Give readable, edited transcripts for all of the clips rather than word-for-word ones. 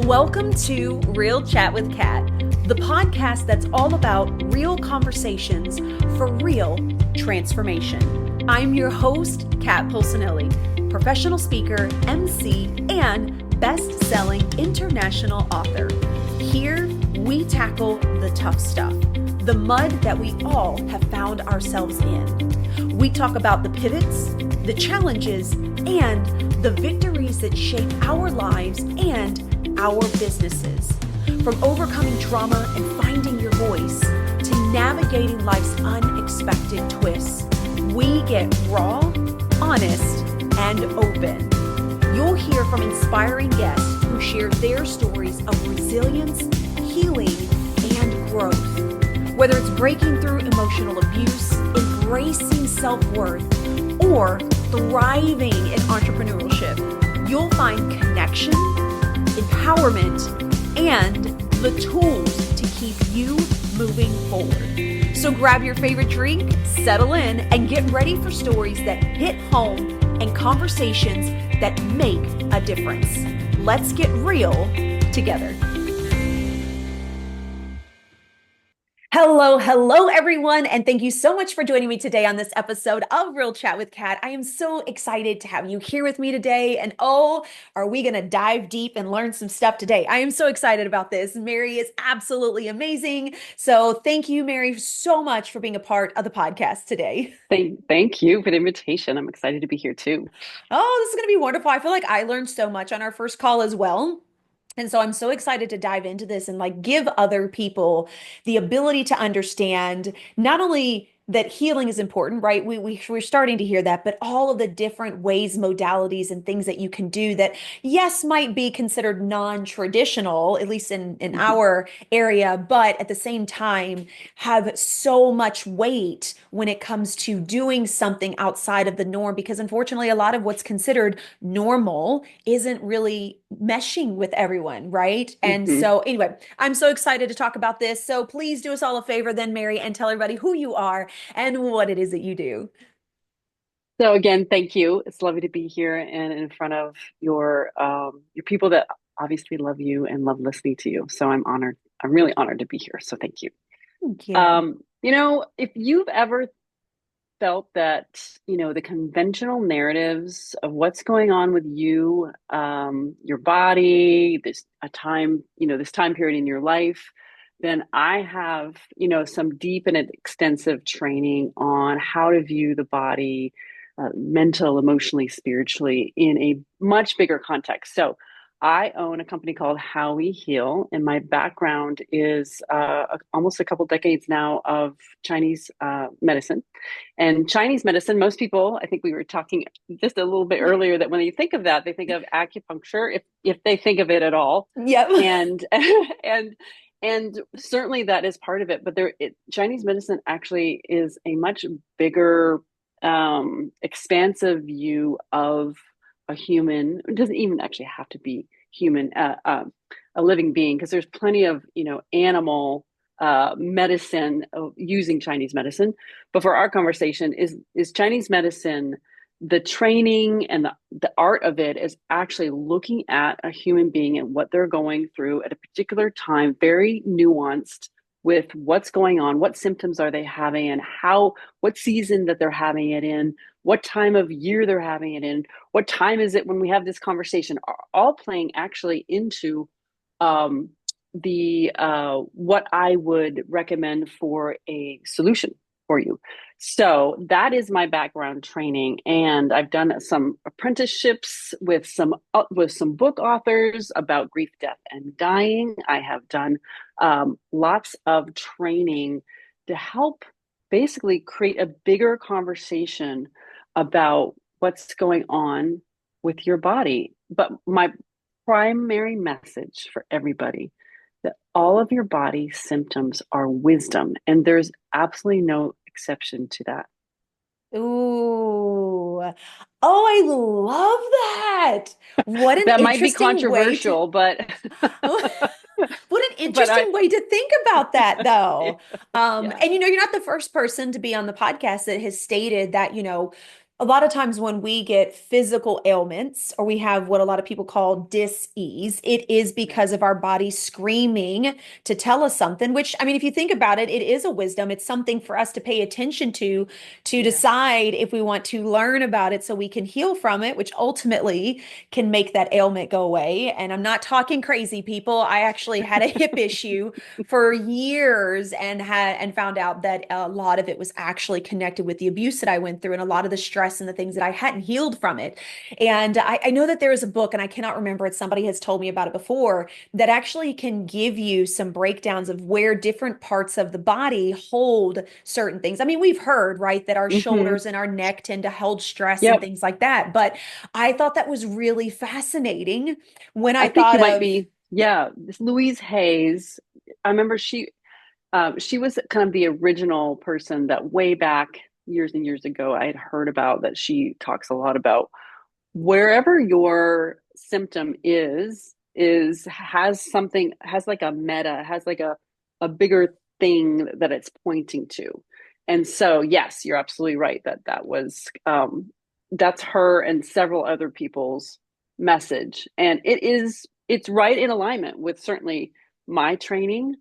Welcome to Real Chat with Kat, the podcast that's all about real conversations for real transformation. I'm your host, Kat Pulcinelli, professional speaker, MC, and best-selling international author. Here, we tackle the tough stuff, the mud that we all have found ourselves in. We talk about the pivots, the challenges, and the victories that shape our lives and our businesses. From overcoming trauma and finding your voice to navigating life's unexpected twists, we get raw, honest, and open. You'll hear from inspiring guests who share their stories of resilience, healing, and growth. Whether it's breaking through emotional abuse, embracing self-worth, or thriving in entrepreneurship, you'll find connection, empowerment, and the tools to keep you moving forward. So grab your favorite drink, settle in, and get ready for stories that hit home and conversations that make a difference. Let's get real together. Hello, everyone, and thank you so much for joining me today on this episode of Real Chat with Kat. I am so excited to have you here with me today, and oh, are we going to dive deep and learn some stuff today? I am so excited about this. Mary is absolutely amazing, so thank you, Mary, so much for being a part of the podcast today. Thank you for the invitation. I'm excited to be here too. Oh, this is going to be wonderful. I feel like I learned so much on our first call as well. And so I'm so excited to dive into this and like give other people the ability to understand not only that healing is important, right? We're starting to hear that, but all of the different ways, modalities, and things that you can do that, yes, might be considered non-traditional, at least in our area, but at the same time have so much weight when it comes to doing something outside of the norm, because unfortunately, a lot of what's considered normal isn't really meshing with everyone, right? And hmm so, anyway, I'm so excited to talk about this. So, please do us all a favor, then, Mary, and tell everybody who you are and what it is that you do. So again, thank you. It's lovely to be here and in front of your people that obviously love you and love listening to you. So I'm honored. I'm really honored to be here. So thank you. Thank you. If you've ever felt that, the conventional narratives of what's going on with you, your body, this time period in your life, then I have, some deep and extensive training on how to view the body, mental, emotionally, spiritually in a much bigger context. So I own a company called How We Heal, and my background is almost a couple decades now of Chinese medicine. And Chinese medicine, most people, I think we were talking just a little bit earlier, that when you think of that, they think of acupuncture, if they think of it at all, Yep. and and and certainly that is part of it. But Chinese medicine actually is a much bigger, expansive view of a human. It doesn't even actually have to be human, a living being, because there's plenty of animal medicine using Chinese medicine. But for our conversation, is Chinese medicine, the training and the art of it is actually looking at a human being and what they're going through at a particular time, very nuanced with what's going on, what symptoms are they having, and what season that they're having it in, what time of year they're having it in, what time is it when we have this conversation, are all playing actually into the what I would recommend for a solution for you. So that is my background training, and I've done some apprenticeships with some book authors about grief, death, and dying. I have done lots of training to help basically create a bigger conversation about what's going on with your body. But my primary message for everybody, that all of your body symptoms are wisdom, and there's absolutely no exception to that. Ooh. Oh, I love that. What an That might be interesting way to controversial, but what an but I interesting way to think about that, though. yeah. And you're not the first person to be on the podcast that has stated that, a lot of times when we get physical ailments or we have what a lot of people call dis-ease, it is Yeah. because of our body screaming to tell us something, which, I mean, if you think about it, it is a wisdom. It's something for us to pay attention to Yeah. decide if we want to learn about it so we can heal from it, which ultimately can make that ailment go away. And I'm not talking crazy, people. I actually had a hip issue for years and found out that a lot of it was actually connected with the abuse that I went through and a lot of the stress and the things that I hadn't healed from it. And I know that there is a book, and I cannot remember it. Somebody has told me about it before that actually can give you some breakdowns of where different parts of the body hold certain things. I mean, we've heard, right, that our Hmm. shoulders and our neck tend to hold stress and Yep. things like that. But I thought that was really fascinating when I I think you thought might of, be, yeah, this Louise Hayes. I remember she was kind of the original person that way back years and years ago I had heard about, that she talks a lot about wherever your symptom is has something, has like a meta, has like a bigger thing that it's pointing to. And so yes, you're absolutely right that that's her and several other people's message, and it's right in alignment with certainly my training.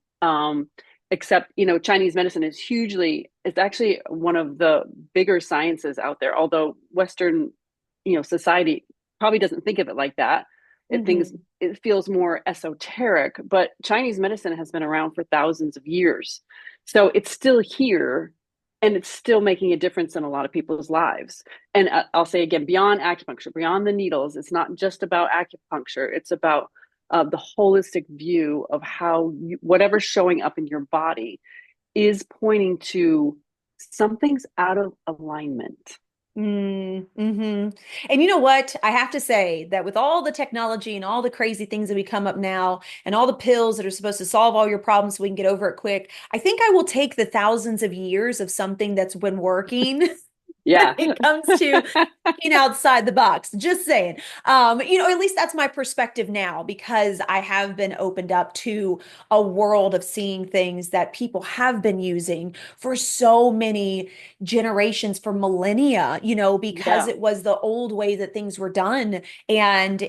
Except, Chinese medicine is hugely, it's actually one of the bigger sciences out there, although Western, society probably doesn't think of it like that. mhm. It feels more esoteric, but Chinese medicine has been around for thousands of years. So it's still here, and it's still making a difference in a lot of people's lives. And I'll say again, beyond acupuncture, beyond the needles, it's not just about acupuncture, it's about the holistic view of how whatever's showing up in your body is pointing to something's out of alignment. Mm-hmm. And you know what? I have to say that with all the technology and all the crazy things that we come up now and all the pills that are supposed to solve all your problems so we can get over it quick, I think I will take the thousands of years of something that's been working when Yeah. it comes to thinking outside the box. Just saying. At least that's my perspective now because I have been opened up to a world of seeing things that people have been using for so many generations, for millennia, because Yeah, it was the old way that things were done. And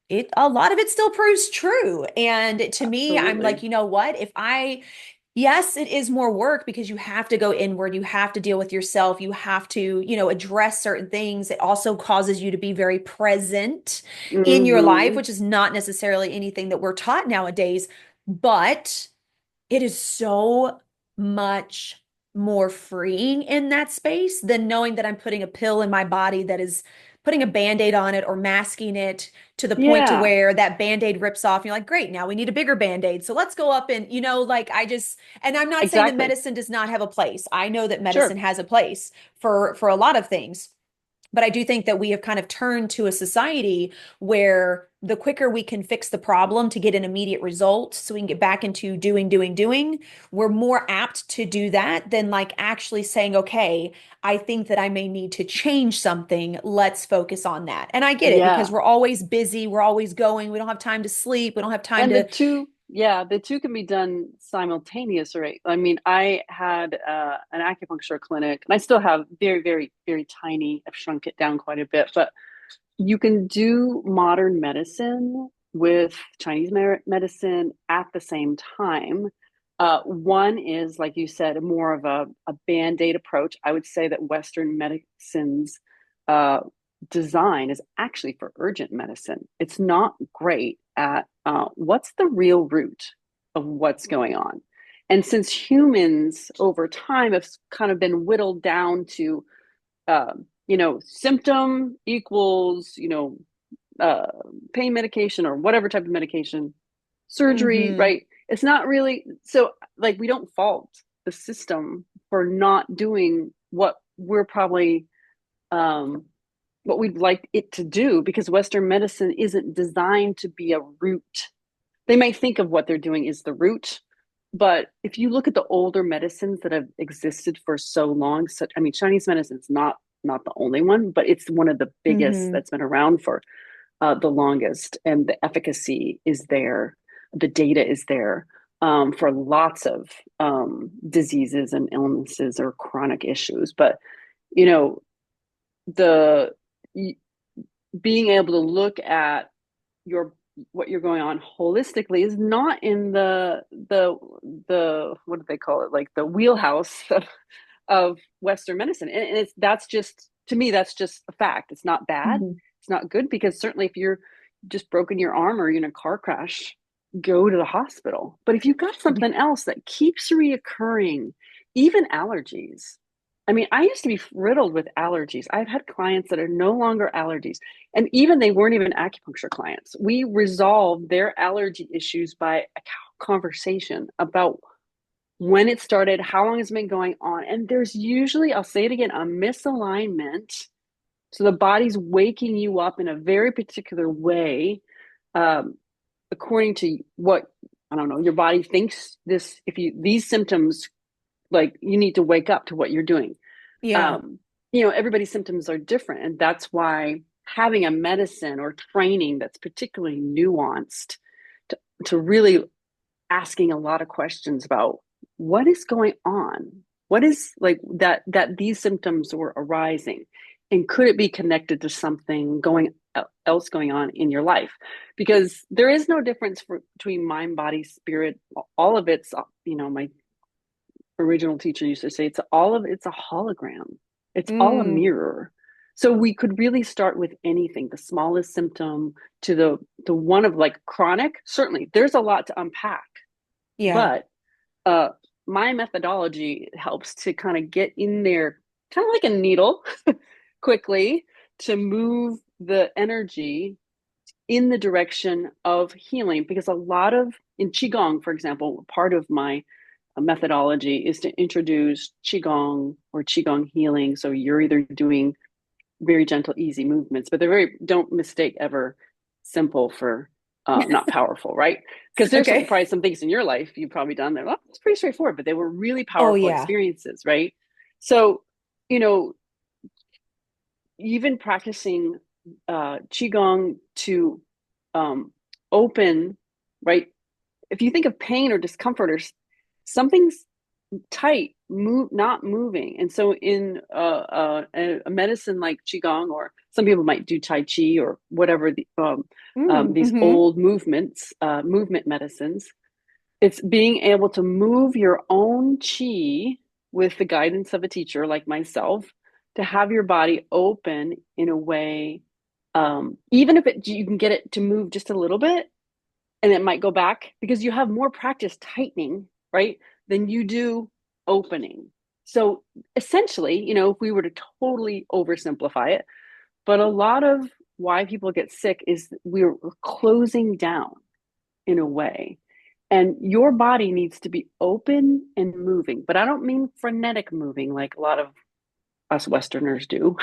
it a lot of it still proves true. And to me, I'm like, absolutely. you know what? If I Yes, it is more work because you have to go inward. You have to deal with yourself. You have to, address certain things. It also causes you to be very present in your life, Hmm. which is not necessarily anything that we're taught nowadays. But it is so much more freeing in that space than knowing that I'm putting a pill in my body that is putting a band-aid on it or masking it to the point to Yeah, where that band-aid rips off. And you're like, great, now we need a bigger band-aid. So let's go up and, and I'm not saying that exactly. medicine does not have a place. I know that medicine Sure. has a place for a lot of things. But I do think that we have kind of turned to a society where the quicker we can fix the problem to get an immediate result so we can get back into doing, we're more apt to do that than like actually saying, okay, I think that I may need to change something. Let's focus on that. And I get it because Yeah. we're always busy, we're always going, we don't have time to sleep, we don't have time And to. the two can be done simultaneous, right? I mean, I had an acupuncture clinic, and I still have very, very, very tiny. I've shrunk it down quite a bit, but you can do modern medicine with Chinese medicine at the same time. One is, like you said, more of a band-aid approach. I would say that Western medicine's uh, design is actually for urgent medicine. It's not great at what's the real root of what's going on. And since humans over time have kind of been whittled down to symptom equals, uh, pain medication or whatever type of medication, surgery, Mm-hmm. right? It's not really so, like, we don't fault the system for not doing what we're probably um, what we'd like it to do, because Western medicine isn't designed to be a root. They may think of what they're doing is the root, but if you look at the older medicines that have existed for so long, I mean, Chinese medicine is not the only one, but it's one of the biggest Mm-hmm. that's been around for the longest, and the efficacy is there, the data is there for lots of diseases and illnesses or chronic issues. But you know, the being able to look at your what you're going on holistically is not in the what do they call it, like the wheelhouse of Western medicine. And it's that's just, to me, that's just a fact. It's not bad, Mhm. it's not good, because certainly if you're just broken your arm or you're in a car crash, go to the hospital. But if you've got something else that keeps reoccurring, even allergies. I mean, I used to be riddled with allergies. I've had clients that are no longer allergies, and even they weren't even acupuncture clients. We resolved their allergy issues by a conversation about when it started, how long it's been going on. And there's usually, I'll say it again, a misalignment. So the body's waking you up in a very particular way, um, according to what, I don't know, your body thinks this, if you, these symptoms, like you need to wake up to what you're doing. Yeah. Um, Everybody's symptoms are different. And that's why having a medicine or training that's particularly nuanced to, to really asking a lot of questions about what is going on, what is like that these symptoms were arising, and could it be connected to something going else going on in your life, because there is no difference between mind, body, spirit. All of it's, my original teacher used to say, it's a hologram, it's all a Mm, mirror. So we could really start with anything, the smallest symptom to the one of like chronic. Certainly there's a lot to unpack, yeah. but uh, my methodology helps to kind of get in there, kind of like a needle, quickly, to move the energy in the direction of healing. Because a lot of, in Qigong, for example, part of my methodology is to introduce Qigong or Qigong healing. So you're either doing very gentle, easy movements, but they're very, don't mistake ever simple for not powerful, right? Because there's Okay. probably some things in your life you've probably done that, well, it's pretty straightforward, but they were really Oh, powerful yeah. experiences, right? So, you know, even practicing Qigong to um, open, right? If you think of pain or discomfort or something's tight, not moving. And so in a medicine like Qigong, or some people might do Tai Chi or whatever, these Mm-hmm. old movement medicines, it's being able to move your own Qi with the guidance of a teacher like myself, to have your body open in a way, even if you can get it to move just a little bit, and it might go back because you have more practice tightening, right, than you do opening. So essentially, if we were to totally oversimplify it, but a lot of why people get sick is we're closing down in a way. And your body needs to be open and moving. But I don't mean frenetic moving like a lot of us Westerners do.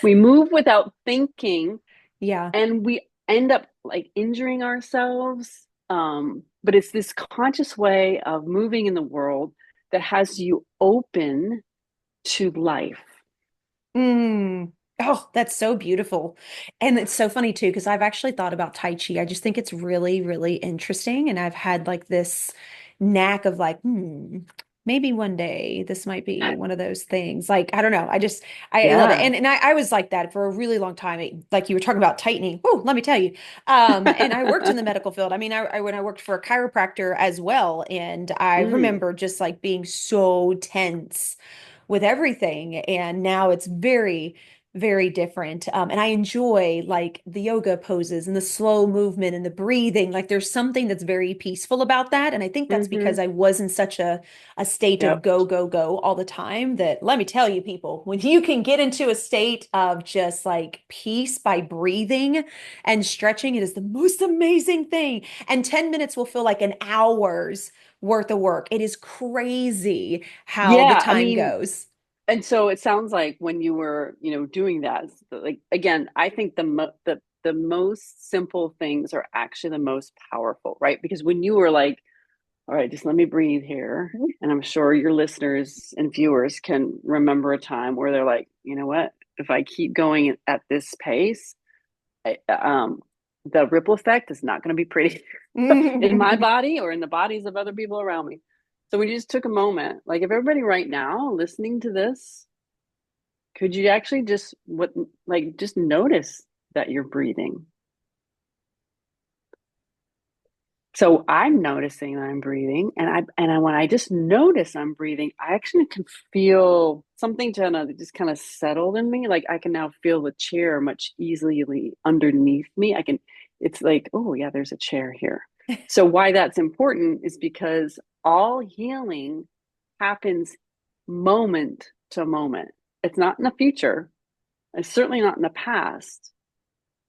We move without thinking, Yeah. and we end up like injuring ourselves. But it's this conscious way of moving in the world that has you open to life. Mm. Oh, that's so beautiful. And it's so funny too, because I've actually thought about Tai Chi. I just think it's really, really interesting. And I've had like this knack of like, maybe one day this might be one of those things. Like, I don't know. I love it. Yeah. And I was like that for a really long time. Like you were talking about tightening. Oh, let me tell you. And I worked in the medical field. I mean, when I worked for a chiropractor as well. And I Mm, remember just like being so tense with everything. And now it's very, very different. And I enjoy like the yoga poses and the slow movement and the breathing. Like there's something that's very peaceful about that. And I think that's mm-hmm. because I was in such a state of Yep. go, go, go all the time that let me tell you, people, when you can get into a state of just like peace by breathing and stretching, it is the most amazing thing. And 10 minutes will feel like an hour's worth of work. It is crazy how the Yeah. I time mean, goes. and so it sounds like when you were, doing that, like again, I think the most simple things are actually the most powerful, right? Because when you were like, all right, just let me breathe here. And I'm sure your listeners and viewers can remember a time where they're like, you know what? If I keep going at this pace, the ripple effect is not going to be pretty in my body or in the bodies of other people around me. So we just took a moment, like if everybody right now listening to this, could you actually just just notice that you're breathing? So I'm noticing that I'm breathing, when I just notice I'm breathing, I actually can feel something just kind of settled in me. Like I can now feel the chair much easily underneath me. It's like, oh yeah, there's a chair here. So why that's important is because all healing happens moment to moment. It's not in the future. It's certainly not in the past.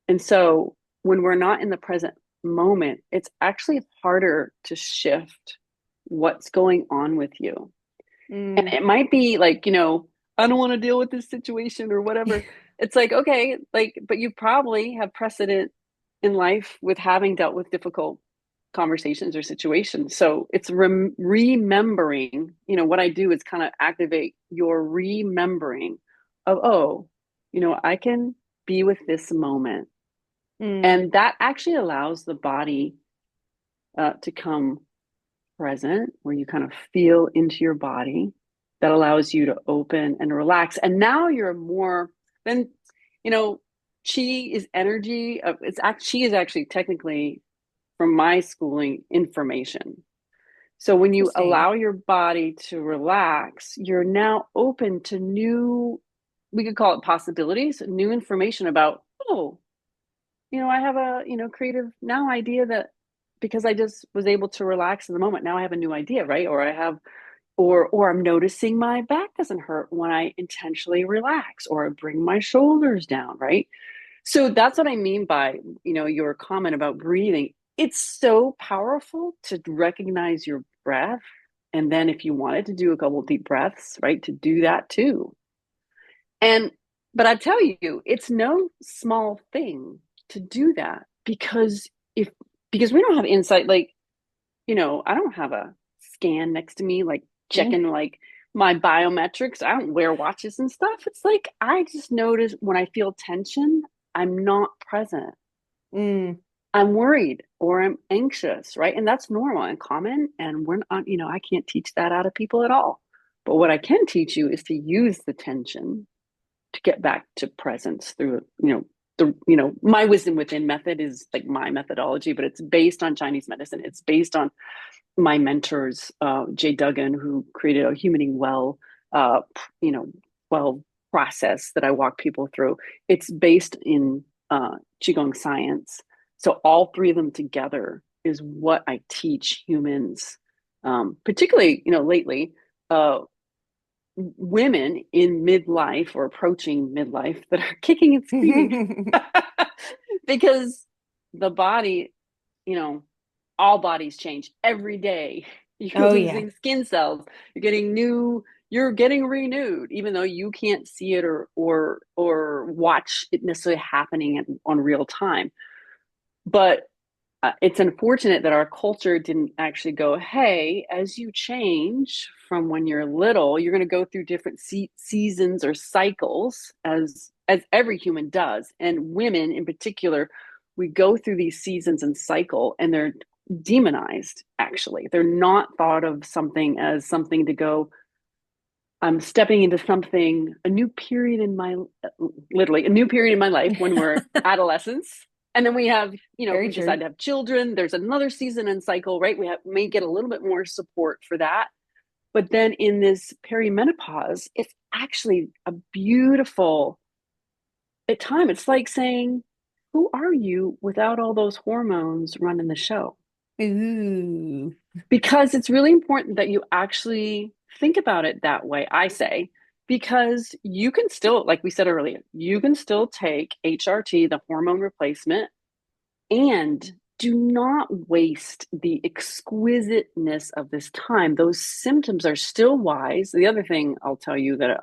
And so when we're not in the present moment, it's actually harder to shift what's going on with you. And Mm. it might be like, I don't want to deal with this situation or whatever. It's like, okay, but you probably have precedent in life with having dealt with difficult conversations or situations. So it's remembering, what I do is kind of activate your remembering of, oh, I can be with this moment, Mm. and that actually allows the body to come present, where you kind of feel into your body. That allows you to open and relax. And now you're more than, you know, chi is energy. Chi is actually technically, from my schooling, information. So when you Interesting. allow your body to relax, you're now open to new, we could call it possibilities, new information about, oh, I have a, creative now idea that, because I just was able to relax in the moment, now I have a new idea, right? Or I'm noticing my back doesn't hurt when I intentionally relax or bring my shoulders down, right? So that's what I mean by, your comment about breathing. It's so powerful to recognize your breath. And then if you wanted to do a couple of deep breaths, right, to do that too. And but I tell you, it's no small thing to do that, if because we don't have insight, like, I don't have a scan next to me, like Mm. checking like my biometrics. I don't wear watches and stuff. It's like I just notice when I feel tension, I'm not present. Mm. I'm worried or I'm anxious, right? And that's normal and common. And we're not, I can't teach that out of people at all. But what I can teach you is to use the tension to get back to presence through, my wisdom within method is like my methodology, but it's based on Chinese medicine. It's based on my mentors, Jay Duggan, who created a humaning uh, you know, well process that I walk people through. It's based in Qigong science. So all three of them together is what I teach humans, particularly, lately, uh, women in midlife or approaching midlife that are kicking and screaming because the body, you know, all bodies change every day. You're Oh yeah. losing skin cells. You're getting renewed, even though you can't see it or watch it necessarily happening on real time. But it's unfortunate that our culture didn't actually go, hey, as you change from when you're little, you're going to go through different seasons or cycles, as every human does, and women in particular. We go through these seasons and cycle, and they're demonized. Actually, they're not thought of something as something to go, I'm stepping into something, a new period in my, literally a new period in my life when we're adolescents. And then we have, if Very we decide true. to have children, there's another season and cycle, right? May get a little bit more support for that. But then in this perimenopause, it's actually a beautiful time. It's like saying, who are you without all those hormones running the show? Ooh. Because it's really important that you actually think about it that way, I say, because you can still, like we said earlier, you can still take HRT, the hormone replacement, and do not waste the exquisiteness of this time. Those symptoms are still wise. The other thing I'll tell you that,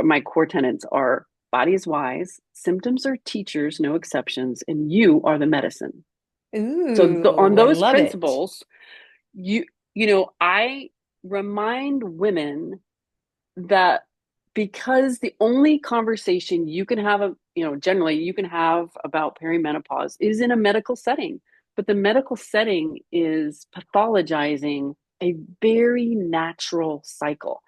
my core tenets are: body is wise, symptoms are teachers, no exceptions, and you are the medicine. So on Ooh, I those love it. principles, you I remind women that, because the only conversation you can have, generally you can have about perimenopause is in a medical setting, but the medical setting is pathologizing a very natural cycle,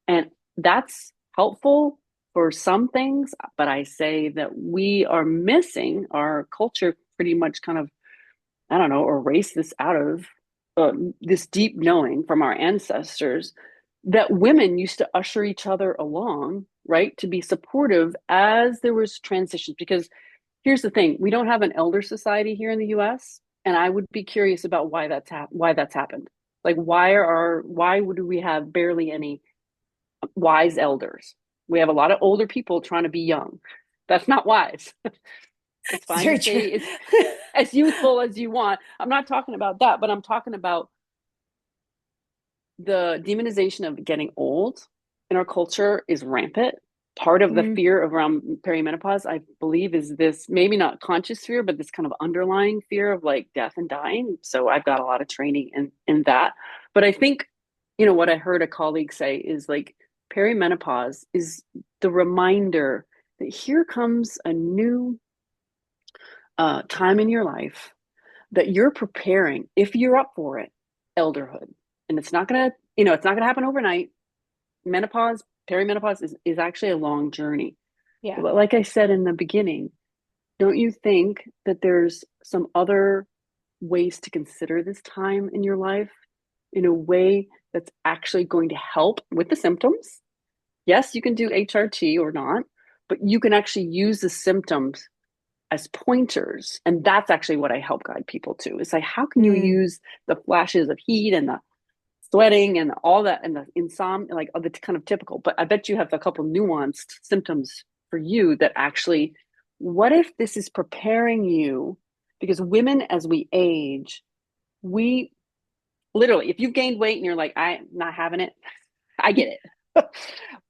and that's helpful, for some things, but I say that we are missing our culture pretty much kind of, I don't know, erase this out of this deep knowing from our ancestors that women used to usher each other along, right? To be supportive as there was transitions. Because here's the thing, we don't have an elder society here in the US. And I would be curious about why that's happened. Like why would we have barely any wise elders? We have a lot of older people trying to be young. That's not wise. It's It's fine to very true. stay as youthful as you want. I'm not talking about that, but I'm talking about the demonization of getting old in our culture is rampant. Part of the Mm, fear around perimenopause, I believe, is this maybe not conscious fear, but this kind of underlying fear of like death and dying. So I've got a lot of training in that. But I think, what I heard a colleague say is like perimenopause is the reminder that here comes a new time in your life that you're preparing, if you're up for it, elderhood. And it's not gonna happen overnight. Menopause, perimenopause is actually a long journey. yeah. But like I said in the beginning, don't you think that there's some other ways to consider this time in your life in a way that's actually going to help with the symptoms? Yes, you can do HRT or not, but you can actually use the symptoms as pointers. And that's actually what I help guide people to. It's like, how can you Mm, use the flashes of heat and the sweating and all that and the insomnia, like the kind of typical, but I bet you have a couple nuanced symptoms for you that actually, what if this is preparing you? Because women, as we age, we literally, if you've gained weight and you're like, I'm not having it, I get it.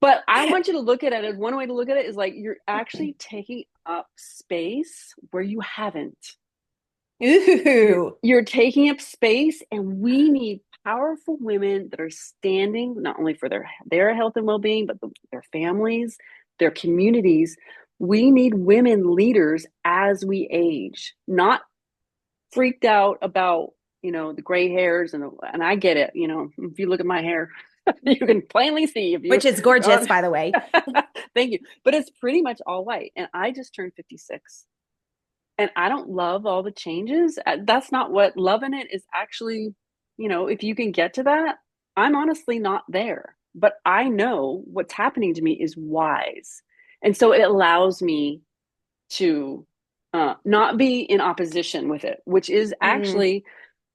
But I want you to look at it as one way to look at it is like you're actually taking up space where you haven't. You're ooh. you're taking up space, and we need powerful women that are standing not only for their health and well-being, but their families, their communities. We need women leaders as we age, not freaked out about the gray hairs and I get it. If you look at my hair, you can plainly see if you. Which is gorgeous, by the way. Thank you, but it's pretty much all white, and I just turned 56 and I don't love all the changes. That's not what loving it is actually, if you can get to that, I'm honestly not there. But I know what's happening to me is wise. And so it allows me to not be in opposition with it, which is Mm, actually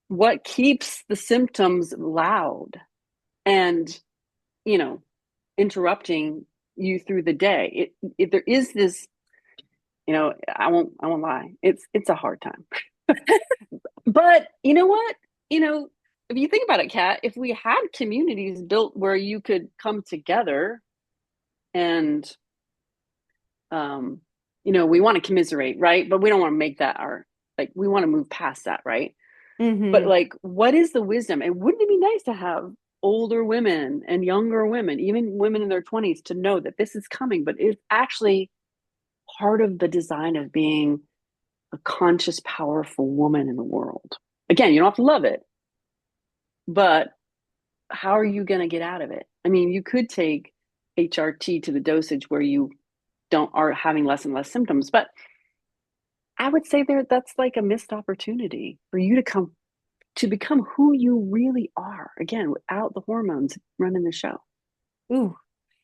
what keeps the symptoms loud and, you know, interrupting you through the day. There is this, I won't lie. It's a hard time. But you know what? If you think about it, Kat, if we had communities built where you could come together and, um, we want to commiserate, right? But we don't want to make that like, we want to move past that, right? But hmm like, what is the wisdom? And wouldn't it be nice to have older women and younger women, even women in their 20s, to know that this is coming, but it's actually part of the design of being a conscious, powerful woman in the world. Again, you don't have to love it, but how are you going to get out of it? I mean, you could take HRT to the dosage where you don't are having less and less symptoms, but I would say that's like a missed opportunity for you to become who you really are again without the hormones running the show. Ooh,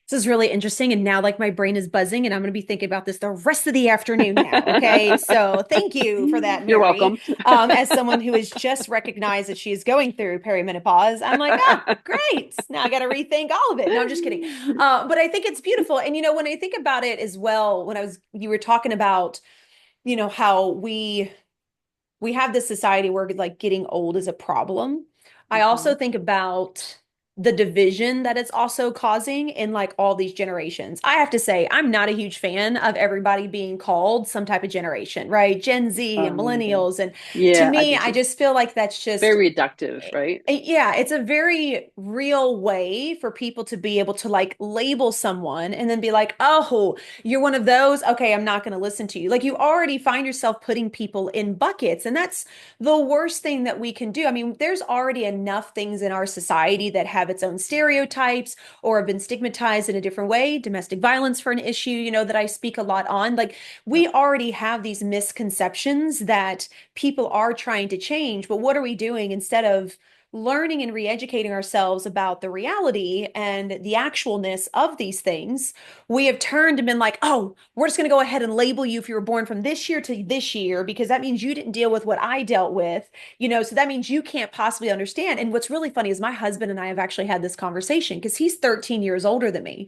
this is really interesting. And now, like, my brain is buzzing, and I'm going to be thinking about this the rest of the afternoon now. Okay. So, thank you for that, You're Mary. welcome. As someone who has just recognized that she is going through perimenopause, I'm like, ah, great. Now I got to rethink all of it. No, I'm just kidding. But I think it's beautiful. And, when I think about it as well, you were talking about, how we have this society where like getting old is a problem. I also Mhm. think about the division that it's also causing in like all these generations. I have to say, I'm not a huge fan of everybody being called some type of generation, right? Gen Z and Me neither. millennials. And to Yeah, I me, do I too. just feel like that's just Very reductive, right? yeah, it's a very real way for people to be able to like label someone and then be like, oh, you're one of those. Okay, I'm not going to listen to you. Like you already find yourself putting people in buckets. And that's the worst thing that we can do. I mean, there's already enough things in our society that have have its own stereotypes or have been stigmatized in a different way. Domestic violence for an issue, that I speak a lot on. Like we already have these misconceptions that people are trying to change, but what are we doing instead of learning and re-educating ourselves about the reality and the actualness of these things? We have turned and been like, oh, we're just going to go ahead and label you if you were born from this year to this year, because that means you didn't deal with what I dealt with, so that means you can't possibly understand. And what's really funny is my husband and I have actually had this conversation because he's 13 years older than me.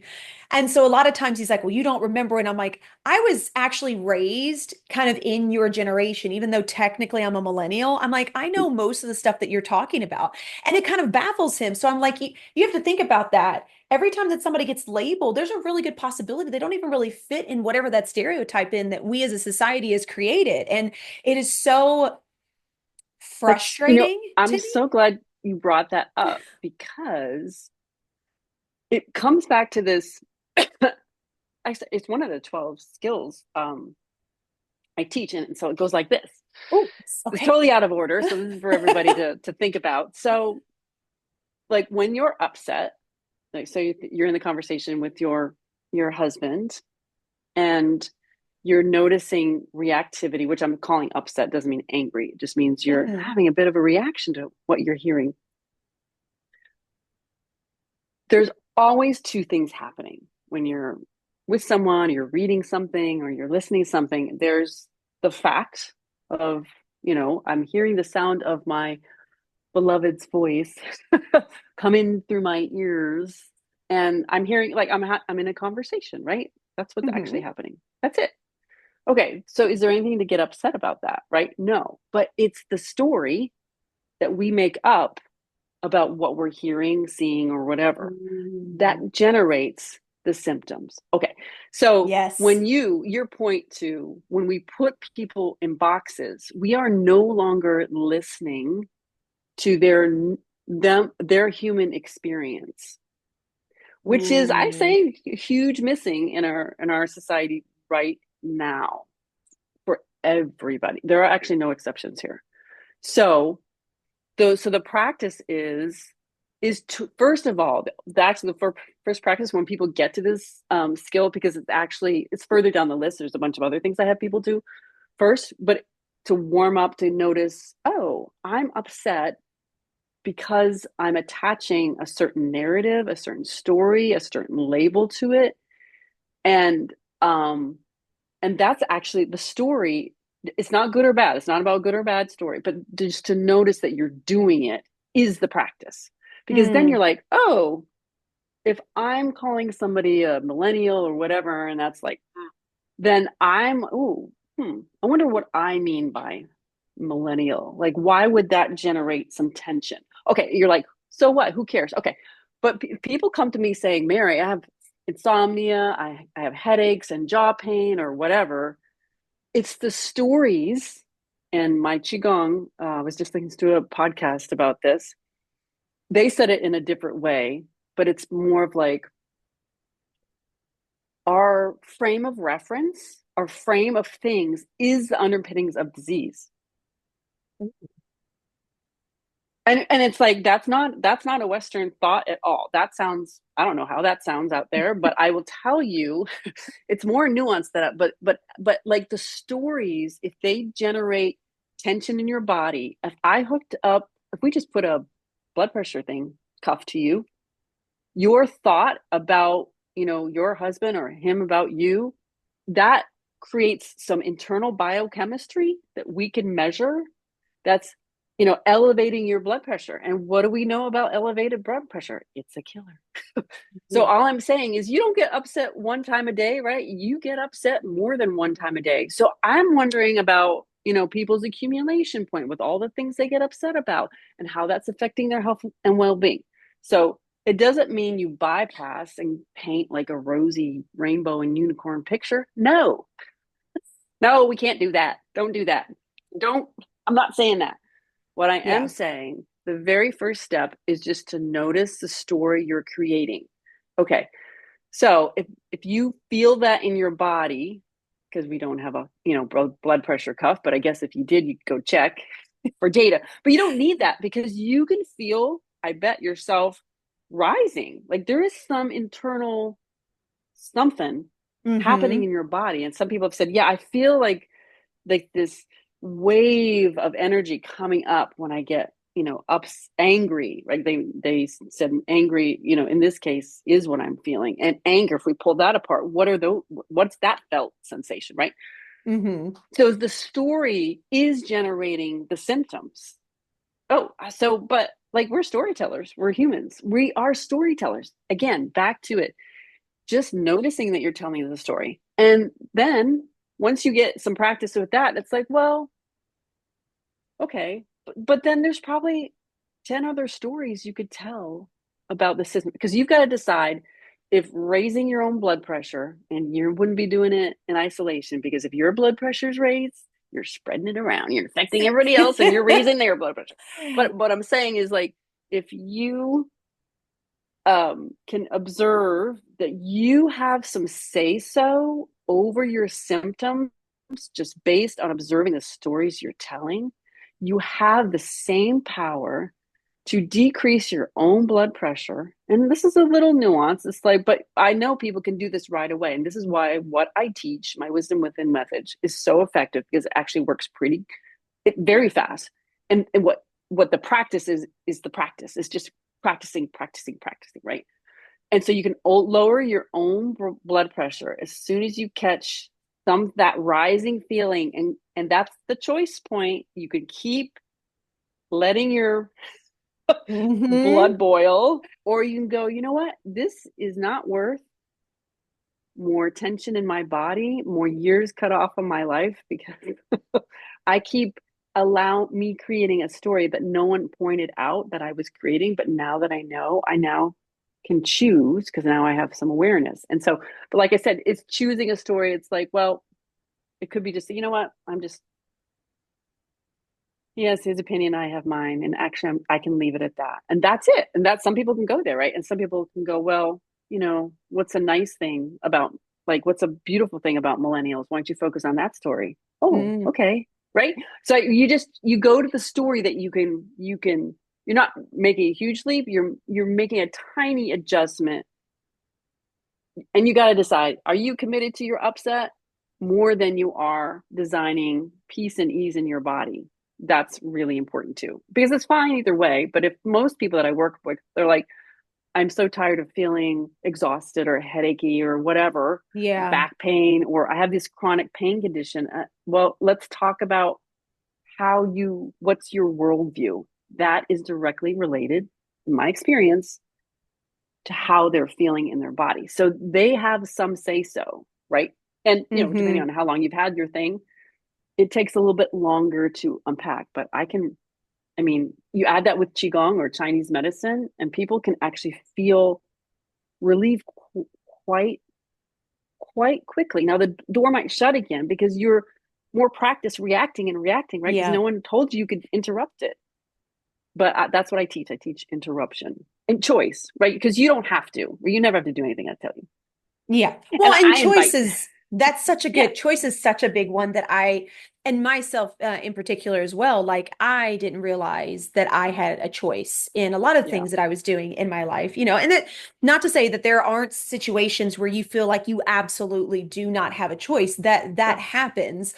And so a lot of times he's like, well, you don't remember. And I'm like, I was actually raised kind of in your generation, even though technically I'm a millennial. I'm like, I know most of the stuff that you're talking about. And it kind of baffles him. So I'm like, you have to think about that. Every time that somebody gets labeled, there's a really good possibility they don't even really fit in whatever that stereotype in that we as a society has created. And it is so That's, frustrating to I'm me. so glad you brought that up because it comes back to this. It's one of the 12 skills I teach. And so it goes like this. Oh, It's okay. totally out of order. So this is for everybody to think about. So like when you're upset, like so you're in the conversation with your husband and you're noticing reactivity, which I'm calling upset, doesn't mean angry. It just means you're Mhm. having a bit of a reaction to what you're hearing. There's always two things happening when you're with someone, you're reading something, or you're listening to something. There's the fact of, I'm hearing the sound of my beloved's voice coming through my ears, and I'm hearing like I'm in a conversation, right? That's what's actually Mhm. happening. That's it. Okay, so is there anything to get upset about that, right? No, but it's the story that we make up about what we're hearing, seeing, or whatever that Mm. generates the symptoms. Okay, so Yes. when your point to when we put people in boxes, we are no longer listening to their human experience, which is I Mm. say huge missing in our society right now for everybody. There are actually no exceptions here. So the practice is to first of all, that's the first practice when people get to this skill, because it's further down the list. There's a bunch of other things I have people do first, but to warm up, to notice, oh, I'm upset because I'm attaching a certain narrative, a certain story, a certain label to it. And um and that's actually the story. It's not good or bad. It's not about good or bad story, but just to notice that you're doing it is the practice. Because then Mm. you're like, oh, if I'm calling somebody a millennial or whatever, and that's like, then I wonder what I mean by millennial. Like, why would that generate some tension? Okay, you're like, so what? Who cares? Okay. But people come to me saying, Mary, I have insomnia, I have headaches and jaw pain or whatever. It's the stories. And my Qigong, I was just listening to a podcast about this. They said it in a different way, but it's more of like our frame of reference, our frame of things is the underpinnings of disease. And it's like that's not a Western thought at all. That sounds, I don't know how that sounds out there, but I will tell you it's more nuanced than that. But like the stories, if they generate tension in your body, if we just put a blood pressure thing cuff to you, your thought about, your husband or him about you, that creates some internal biochemistry that we can measure, that's, elevating your blood pressure. And what do we know about elevated blood pressure? It's a killer. So all I'm saying is you don't get upset one time a day, right? You get upset more than one time a day. So I'm wondering about, people's accumulation point with all the things they get upset about and how that's affecting their health and well-being. So it doesn't mean you bypass and paint like a rosy rainbow and unicorn picture. No, no, we can't do that. Don't do that. Don't, I'm not saying that. What I am Yeah. saying, the very first step is just to notice the story you're creating. Okay. So if you feel that in your body, because we don't have a, blood pressure cuff, but I guess if you did, you could go check for data. But you don't need that because you can feel, I bet yourself, rising. Like there is some internal something happening Mm-hmm. in your body. And some people have said, yeah, I feel like this wave of energy coming up when I get, angry. Right? They said angry, in this case is what I'm feeling. And anger, if we pull that apart, what's that felt sensation, right? Mm-hmm. So the story is generating the symptoms. Oh, so but like we're storytellers, we're humans. We are storytellers. Again, back to it. Just noticing that you're telling the story. And then once you get some practice with that, it's like, well, okay. But then there's probably 10 other stories you could tell about the system because you've got to decide if raising your own blood pressure, and you wouldn't be doing it in isolation because if your blood pressure is raised, you're spreading it around, you're infecting everybody else, and you're raising their blood pressure. But what I'm saying is, like, if you can observe that you have some say so over your symptoms just based on observing the stories you're telling, you have the same power to decrease your own blood pressure. And this is a little nuance. It's like, but I know people can do this right away. And this is why what I teach, my wisdom within method, is so effective because it actually works very fast. And what the practice is the practice. It's just practicing, right? And so you can lower your own blood pressure as soon as you catch that rising feeling, and that's the choice point. You can keep letting your Mm-hmm. blood boil, or you can go, you know what, this is not worth more tension in my body, more years cut off of my life, because I keep allow me creating a story that no one pointed out that I was creating. But now that I know, I now can choose because now I have some awareness. And so, but like I said, it's choosing a story. It's like, well, it could be just, you know what, he has his opinion, I have mine, and actually I can leave it at that, and that's it. And that's, some people can go there, right? And some people can go, well, what's a nice thing about, like, what's a beautiful thing about millennials? Why don't you focus on that story? Oh, Mm-hmm. okay, right. So you go to the story that you can. You're not making a huge leap. You're making a tiny adjustment, and you got to decide: are you committed to your upset more than you are designing peace and ease in your body? That's really important too, because it's fine either way. But if most people that I work with, they're like, I'm so tired of feeling exhausted or headachy or whatever, Yeah. back pain, or I have this chronic pain condition. Well, let's talk about what's your worldview? That is directly related, in my experience, to how they're feeling in their body. So they have some say so, right? And, depending Mm-hmm. on how long you've had your thing, it takes a little bit longer to unpack. But you add that with Qigong or Chinese medicine, and people can actually feel relief quite, quite quickly. Now, the door might shut again because you're more practiced reacting and reacting, right? Because Yeah. no one told you could interrupt it. But that's what I teach. I teach interruption and choice, right? Because you don't have to, or you never have to do anything I tell you. Yeah. Well, And and I invite, choices, that's such a yeah, good choice is such a big one that and myself in particular as well, like I didn't realize that I had a choice in a lot of yeah, things that I was doing in my life, and that not to say that there aren't situations where you feel like you absolutely do not have a choice, that sure, happens.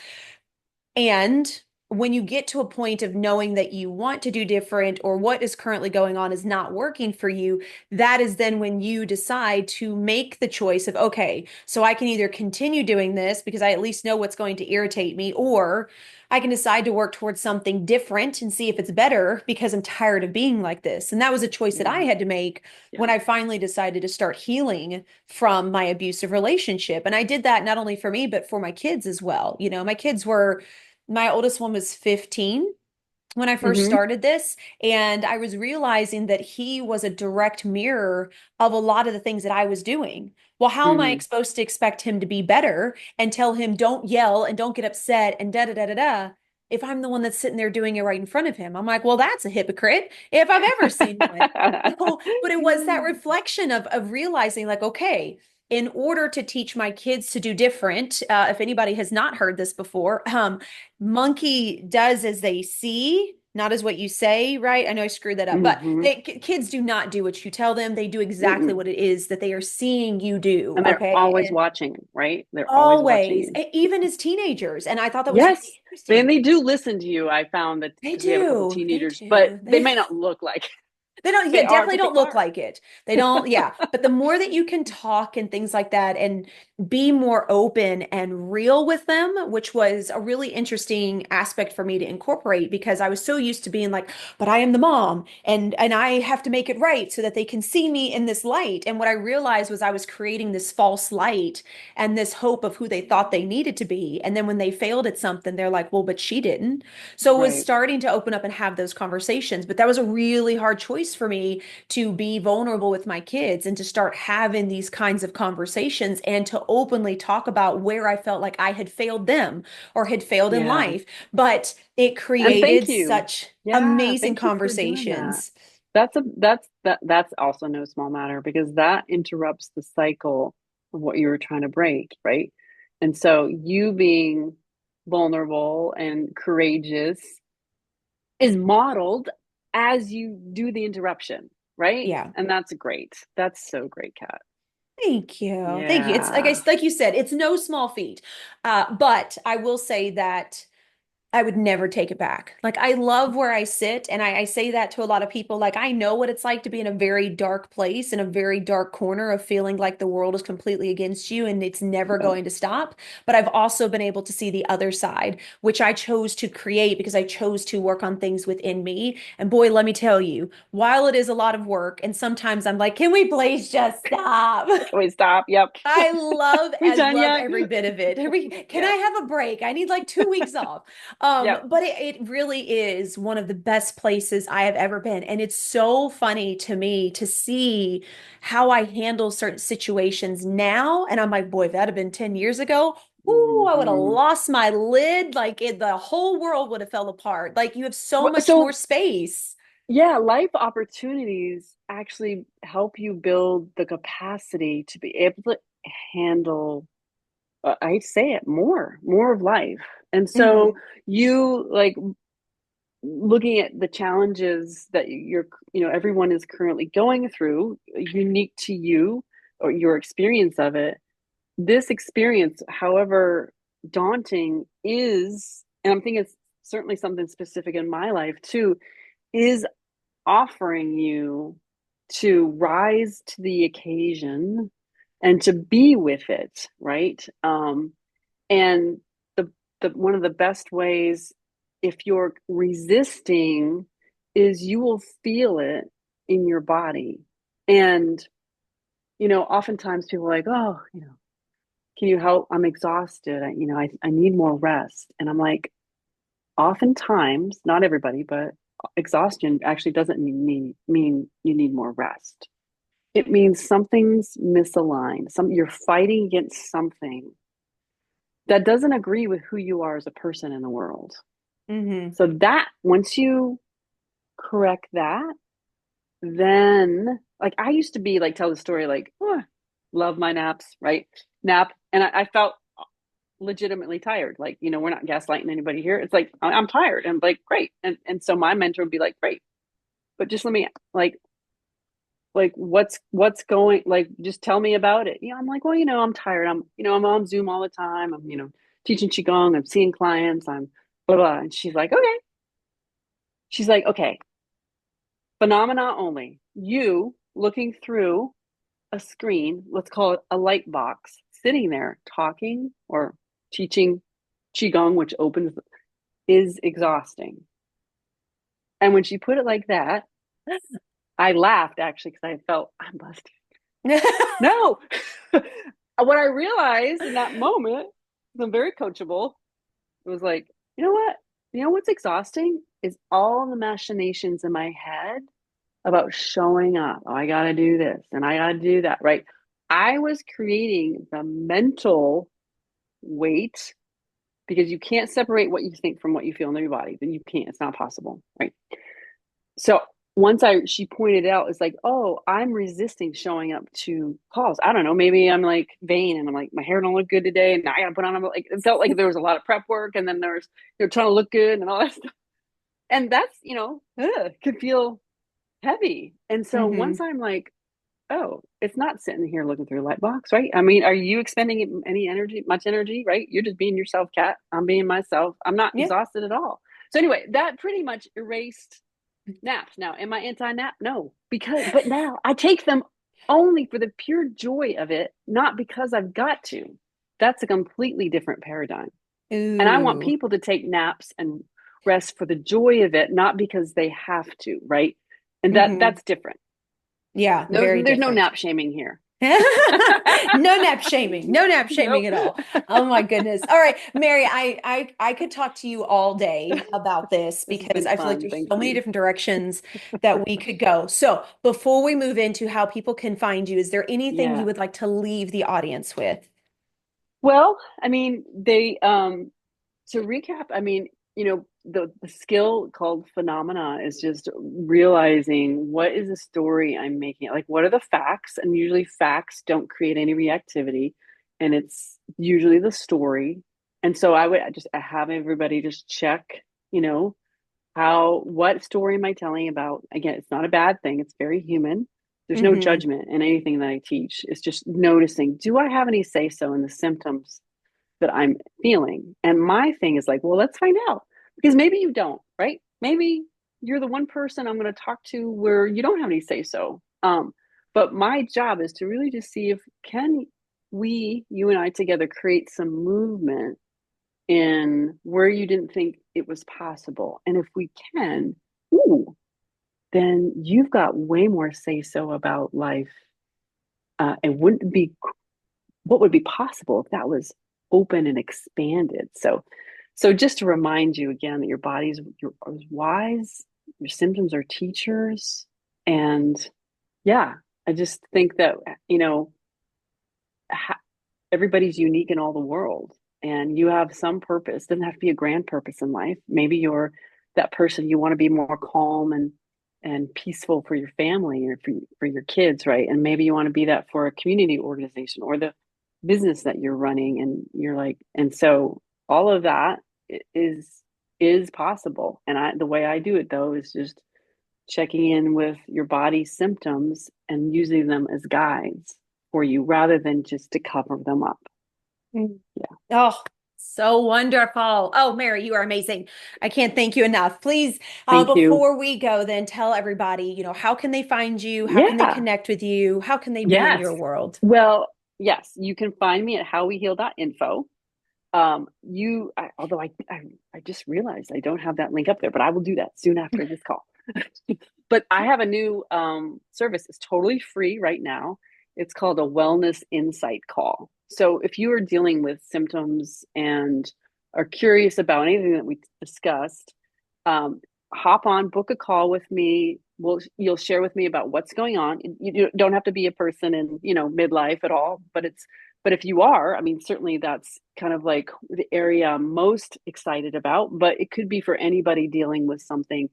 And when you get to a point of knowing that you want to do different or what is currently going on is not working for you, that is then when you decide to make the choice of, okay, so I can either continue doing this because I at least know what's going to irritate me, or I can decide to work towards something different and see if it's better because I'm tired of being like this. And that was a choice that I yeah, had to make yeah, when I finally decided to start healing from my abusive relationship. And I did that not only for me, but for my kids as well. My oldest one was 15 when I first mm-hmm, started this, and I was realizing that he was a direct mirror of a lot of the things that I was doing. Well, how am I mm-hmm. supposed to expect him to be better and tell him don't yell and don't get upset and da da da da da if I'm the one that's sitting there doing it right in front of him? I'm like, well, that's a hypocrite if I've ever seen one. But it was that reflection of realizing, like, okay, in order to teach my kids to do different, if anybody has not heard this before, monkey does as they see, not as what you say, right? I know I screwed that up, but Hmm. kids do not do what you tell them. They do exactly Mm-mm. what it is that they are seeing you do, And they're okay? always And watching, right? They're always watching always, you. even as teenagers. And I thought that was Yes. really And interesting. they do listen to you. I found that They because we have a couple do. They teenagers, but do. they may not look like They don't, yeah, they are, definitely but they don't look are. like it. They don't, yeah. But the more that you can talk and things like that and be more open and real with them, which was a really interesting aspect for me to incorporate because I was so used to being like, but I am the mom and I have to make it right so that they can see me in this light. And what I realized was I was creating this false light and this hope of who they thought they needed to be. And then when they failed at something, they're like, well, but she didn't. So it was Right. starting to open up and have those conversations. But that was a really hard choice for me to be vulnerable with my kids and to start having these kinds of conversations and to openly talk about where I felt like I had failed them or had failed in Yeah. life. But it And thank created you. such Yeah, amazing thank you for doing that. conversations. That's also no small matter because that interrupts the cycle of what you were trying to break, right? And so you being vulnerable and courageous is modeled as you do the interruption, right? Yeah. And that's great. That's so great, Kat. Thank you. Thank you. It's Yeah. like you said, it's no small feat. But I will say that I would never take it back. Like I love where I sit, and I say that to a lot of people. Like I know what it's like to be in a very dark place, in a very dark corner of feeling like the world is completely against you and it's never Yep. going to stop. But I've also been able to see the other side, which I chose to create because I chose to work on things within me. And boy, let me tell you, while it is a lot of work, and sometimes I'm like, can we please just stop? Can we stop? Yep. I love We and done love yet? every bit of it. Can I Yep. have a break? I need like 2 weeks off. Yep. But it really is one of the best places I have ever been. And it's so funny to me to see how I handle certain situations now. And I'm like, boy, if that had been 10 years ago, ooh, I would have Hmm. lost my lid. Like the whole world would have fell apart. Like you have so much more So space. yeah, life opportunities actually help you build the capacity to be able to handle, I say it, more of life. And so Hmm. you like looking at the challenges that everyone is currently going through, unique to you or your experience of it. This experience, however daunting, is, and I'm thinking it's certainly something specific in my life too, is offering you to rise to the occasion and to be with it, right? And the one of the best ways, if you're resisting, is you will feel it in your body. And oftentimes people are like, oh, can you help? I'm exhausted. I need more rest. And I'm like, oftentimes, not everybody, but exhaustion actually doesn't mean you need more rest. It means something's misaligned. You're fighting against something that doesn't agree with who you are as a person in the world. Hmm. So that once you correct that, then like I used to be like tell the story like, oh, love my naps, right? Nap, and I felt legitimately tired. Like, we're not gaslighting anybody here. It's like I'm tired. And like, great. And so my mentor would be like, great, but just let me like what's going, like just tell me about it. I'm like, well, I'm tired. I'm on Zoom all the time. I'm, teaching Qigong, I'm seeing clients, I'm blah blah. And she's like, okay, phenomena only. You looking through a screen, let's call it a light box, sitting there talking or teaching Qigong, which opens, is exhausting. And when she put it like that, I laughed actually because I felt I'm busted. No. What I realized in that moment, I'm very coachable, it was like, you know what? You know what's exhausting is all the machinations in my head about showing up. Oh, I got to do this and I got to do that, right? I was creating the mental weight because you can't separate what you think from what you feel in your body. Then you can't. It's not possible, right? So once she pointed out, it's like, oh, I'm resisting showing up to calls. I don't know. Maybe I'm like vain and I'm like, my hair don't look good today. And I got to put on, like, it felt like there was a lot of prep work. And then they're trying to look good and all that stuff. and that's, can feel heavy. And so once Mm-hmm. I'm like, oh, it's not sitting here looking through a light box, right? I mean, are you expending any energy, much energy, right? You're just being yourself, Kat. I'm being myself. I'm not Yeah. exhausted at all. So anyway, that pretty much erased naps. Now, am I anti-nap? No, but now I take them only for the pure joy of it, not because I've got to. That's a completely different paradigm. And I want Ooh. people to take naps and rest for the joy of it, not because they have to, right? And Mm-hmm. that's different. Yeah, No, very there's no different. nap shaming here. No nap shaming. No nap shaming Nope. at all. Oh my goodness. All right, Mary, I could talk to you all day about this This has because been I feel like fun. there's Thank so many you. different directions that we could go. So, before we move into how people can find you, is there anything you Yeah. would like to leave the audience with? Well, I mean, to recap, I mean, the skill called phenomena is just realizing what is the story I'm making. Like, what are the facts? And usually facts don't create any reactivity. And it's usually the story. And so I have everybody just check, you know, what story am I telling about? Again, it's not a bad thing. It's very human. There's no Mm-hmm. judgment in anything that I teach. It's just noticing, do I have any say so in the symptoms that I'm feeling? And my thing is like, well, let's find out, because maybe you don't, right? Maybe you're the one person I'm going to talk to where you don't have any say so. But my job is to really just see if can you and I together create some movement in where you didn't think it was possible. And if we can, ooh, then you've got way more say so about life. And wouldn't be what would be possible if that was open and expanded. So just to remind you again that your body's your is wise, your symptoms are teachers, and yeah, I just think that you know ha- everybody's unique in all the world, and you have some purpose. It doesn't have to be a grand purpose in life. Maybe you're that person you want to be more calm and peaceful for your family or for your kids, right? And maybe you want to be that for a community organization or the business that you're running, and you're like, and so all of that is possible. And the way I do it though is just checking in with your body's symptoms and using them as guides for you rather than just to cover them up. Mm. Yeah. Oh, so wonderful. Oh, Mary, you are amazing. I can't thank you enough. Please, Thank you. before we go, then tell everybody, how can they find you? How can they Yeah. connect with you? How can they be in Yes. your world? Well, yes, you can find me at howweheal.info. Although I just realized I don't have that link up there, but I will do that soon after this call. But I have a new service. It's totally free right now. It's called a wellness insight call. So if you are dealing with symptoms and are curious about anything that we discussed, um, hop on, book a call with me. You'll share with me about what's going on. You don't have to be a person in midlife at all, but if you are, I mean, certainly that's kind of like the area I'm most excited about. But it could be for anybody dealing with something.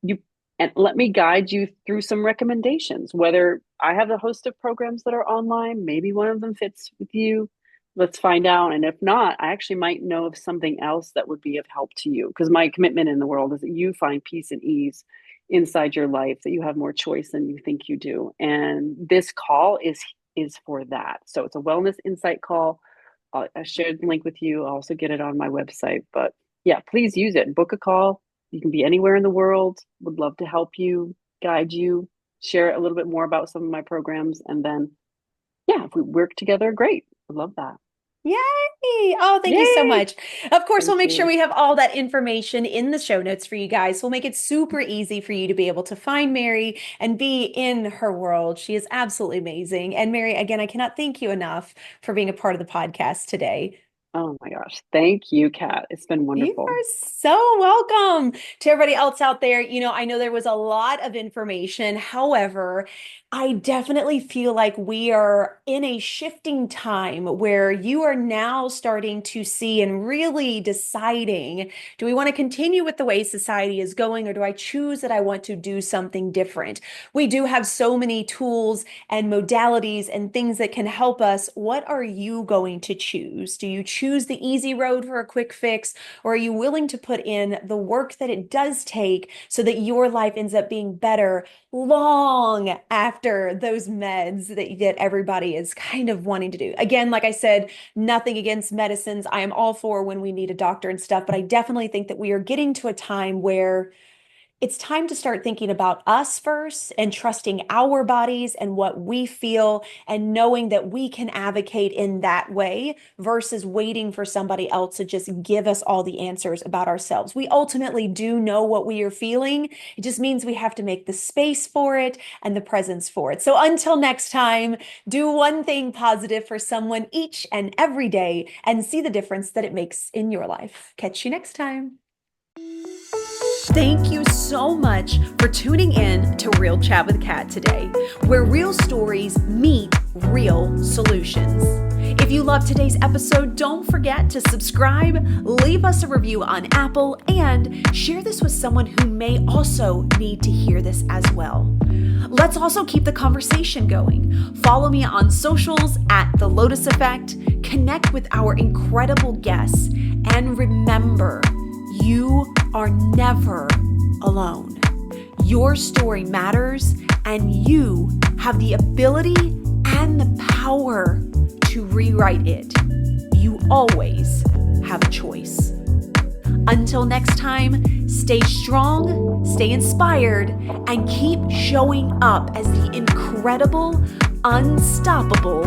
You and let me guide you through some recommendations. Whether I have a host of programs that are online, maybe one of them fits with you. Let's find out. And if not, I actually might know of something else that would be of help to you. Because my commitment in the world is that you find peace and ease inside your life, that you have more choice than you think you do. And this call is for that. So it's a wellness insight call. I shared the link with you. I'll also get it on my website. But yeah, please use it. Book a call. You can be anywhere in the world. Would love to help you, guide you, share a little bit more about some of my programs. And then, yeah, if we work together, great. Would love that. Yay! Oh, thank you so Yay! much. Of course, we'll Thank make sure you. we have all that information in the show notes for you guys. We'll make it super easy for you to be able to find Mary and be in her world. She is absolutely amazing. And Mary, again, I cannot thank you enough for being a part of the podcast today. Oh my gosh. Thank you, Kat. It's been You wonderful. are so welcome. To everybody else out there, I know there was a lot of information. However, I definitely feel like we are in a shifting time where you are now starting to see and really deciding, do we want to continue with the way society is going, or do I choose that I want to do something different? We do have so many tools and modalities and things that can help us. What are you going to choose? Do you choose choose the easy road for a quick fix, or are you willing to put in the work that it does take so that your life ends up being better long after those meds that everybody is kind of wanting to do? Again, like I said, nothing against medicines. I am all for when we need a doctor and stuff, but I definitely think that we are getting to a time where it's time to start thinking about us first and trusting our bodies and what we feel and knowing that we can advocate in that way versus waiting for somebody else to just give us all the answers about ourselves. We ultimately do know what we are feeling. It just means we have to make the space for it and the presence for it. So until next time, do one thing positive for someone each and every day and see the difference that it makes in your life. Catch you next time. Thank you so much for tuning in to Real Chat with Kat today, where real stories meet real solutions. If you loved today's episode, don't forget to subscribe, leave us a review on Apple, and share this with someone who may also need to hear this as well. Let's also keep the conversation going. Follow me on socials at The Lotus Effect, connect with our incredible guests, and remember, you are never alone. Your story matters, and you have the ability and the power to rewrite it. You always have a choice. Until next time, stay strong, stay inspired, and keep showing up as the incredible, unstoppable